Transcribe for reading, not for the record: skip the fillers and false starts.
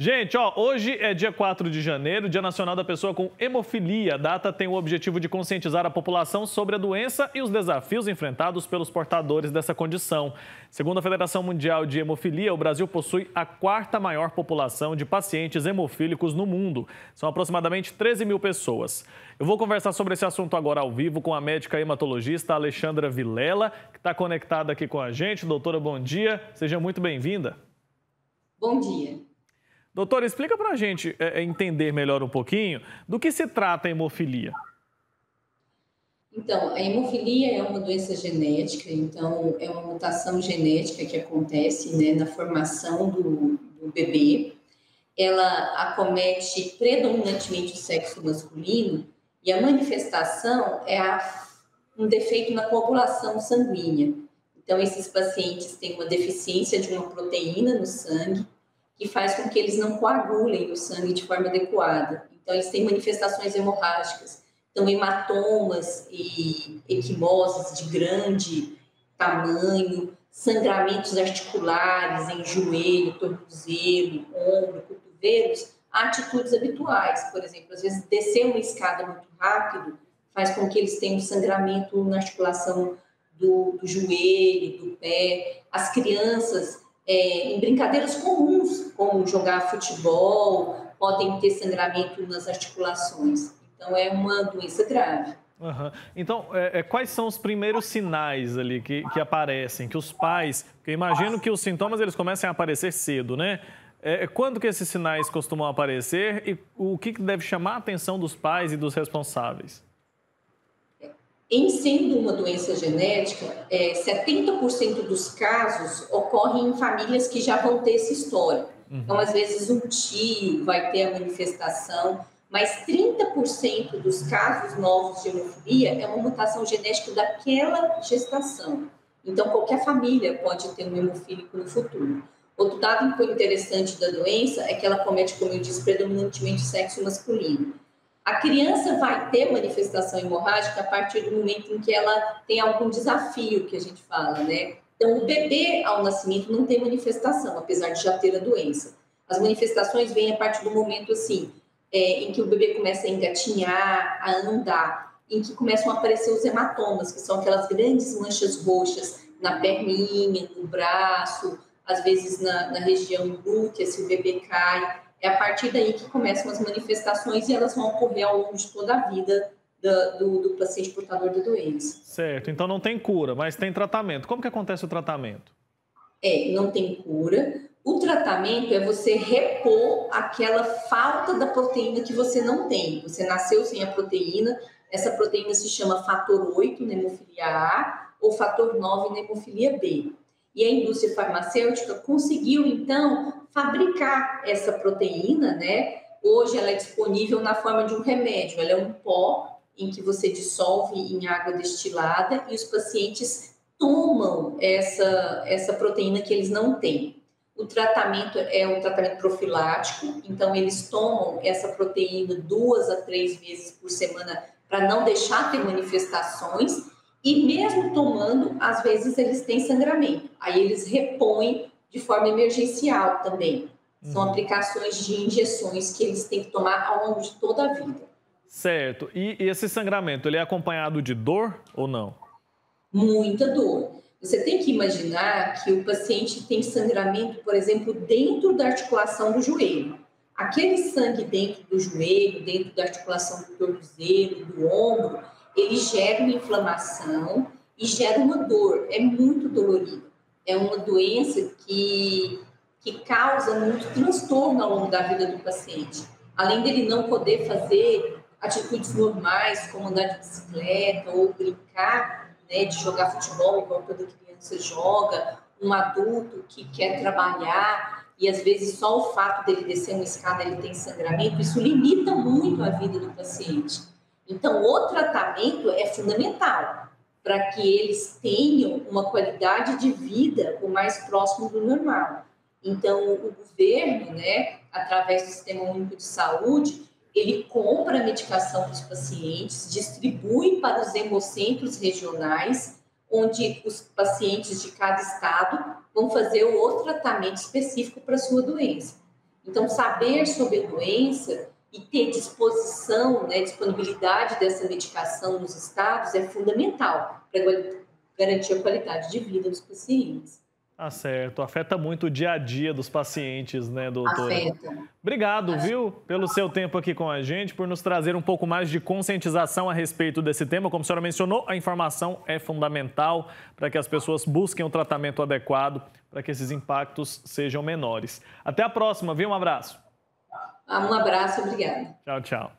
Gente, ó, hoje é dia 4 de janeiro, Dia Nacional da Pessoa com Hemofilia. A data tem o objetivo de conscientizar a população sobre a doença e os desafios enfrentados pelos portadores dessa condição. Segundo a Federação Mundial de Hemofilia, o Brasil possui a quarta maior população de pacientes hemofílicos no mundo. São aproximadamente 13 mil pessoas. Eu vou conversar sobre esse assunto agora ao vivo com a médica hematologista Alexandra Vilela, que está conectada aqui com a gente. Doutora, bom dia. Seja muito bem-vinda. Bom dia. Doutora, explica para a gente entender melhor um pouquinho do que se trata a hemofilia. Então, a hemofilia é uma doença genética, então é uma mutação genética que acontece, né, na formação do bebê. Ela acomete predominantemente o sexo masculino e a manifestação é um defeito na coagulação sanguínea. Então, esses pacientes têm uma deficiência de uma proteína no sangue, que faz com que eles não coagulem o sangue de forma adequada. Então, eles têm manifestações hemorrágicas. Então, hematomas e equimoses de grande tamanho, sangramentos articulares em joelho, tornozelo, ombro, cotovelos, atitudes habituais. Por exemplo, às vezes descer uma escada muito rápido faz com que eles tenham sangramento na articulação do joelho, do pé. As crianças, em brincadeiras comuns, como jogar futebol, podem ter sangramento nas articulações. Então, é uma doença grave. Uhum. Então, quais são os primeiros sinais ali que aparecem, que os pais... Porque eu imagino que os sintomas eles comecem a aparecer cedo, né? Quando que esses sinais costumam aparecer e o que deve chamar a atenção dos pais e dos responsáveis? Em sendo uma doença genética, 70% dos casos ocorrem em famílias que já vão ter esse histórico. Então, às vezes, um tio vai ter a manifestação, mas 30% dos casos novos de hemofilia é uma mutação genética daquela gestação. Então, qualquer família pode ter um hemofílico no futuro. Outro dado interessante da doença é que ela comete, como eu disse, predominantemente sexo masculino. A criança vai ter manifestação hemorrágica a partir do momento em que ela tem algum desafio, que a gente fala, né? Então, o bebê, ao nascimento, não tem manifestação, apesar de já ter a doença. As manifestações vêm a partir do momento, assim, em que o bebê começa a engatinhar, a andar, em que começam a aparecer os hematomas, que são aquelas grandes manchas roxas na perninha, no braço, às vezes na região glútea, se o bebê cai. É a partir daí que começam as manifestações e elas vão ocorrer ao longo de toda a vida do paciente portador da doença. Certo, então não tem cura, mas tem tratamento. Como que acontece o tratamento? Não tem cura. O tratamento é você repor aquela falta da proteína que você não tem. Você nasceu sem a proteína, essa proteína se chama fator 8 na hemofilia A ou fator 9 na hemofilia B. E a indústria farmacêutica conseguiu, então, fabricar essa proteína, né? Hoje ela é disponível na forma de um remédio. Ela é um pó em que você dissolve em água destilada e os pacientes tomam essa proteína que eles não têm. O tratamento é um tratamento profilático, então eles tomam essa proteína 2 a 3 vezes por semana para não deixar ter manifestações. E mesmo tomando, às vezes eles têm sangramento. Aí eles repõem de forma emergencial também. São aplicações de injeções que eles têm que tomar ao longo de toda a vida. Certo. E esse sangramento, ele é acompanhado de dor ou não? Muita dor. Você tem que imaginar que o paciente tem sangramento, por exemplo, dentro da articulação do joelho. Aquele sangue dentro do joelho, dentro da articulação do tornozelo, do ombro, ele gera uma inflamação e gera uma dor. É muito dolorido. É uma doença que causa muito transtorno ao longo da vida do paciente. Além dele não poder fazer atitudes normais, como andar de bicicleta ou brincar, né, de jogar futebol, igual toda criança joga, um adulto que quer trabalhar e às vezes só o fato dele descer uma escada ele tem sangramento, isso limita muito a vida do paciente. Então, o tratamento é fundamental para que eles tenham uma qualidade de vida o mais próximo do normal. Então, o governo, né, através do Sistema Único de Saúde, ele compra a medicação dos pacientes, distribui para os hemocentros regionais, onde os pacientes de cada estado vão fazer o tratamento específico para a sua doença. Então, saber sobre a doença e ter disposição, né, disponibilidade dessa medicação nos estados é fundamental para garantir a qualidade de vida dos pacientes. Tá certo. Afeta muito o dia a dia dos pacientes, né, doutora? Afeta. Obrigado, viu, pelo seu tempo aqui com a gente, por nos trazer um pouco mais de conscientização a respeito desse tema. Como a senhora mencionou, a informação é fundamental para que as pessoas busquem o tratamento adequado, para que esses impactos sejam menores. Até a próxima, viu? Um abraço. Um abraço, obrigada. Tchau, tchau.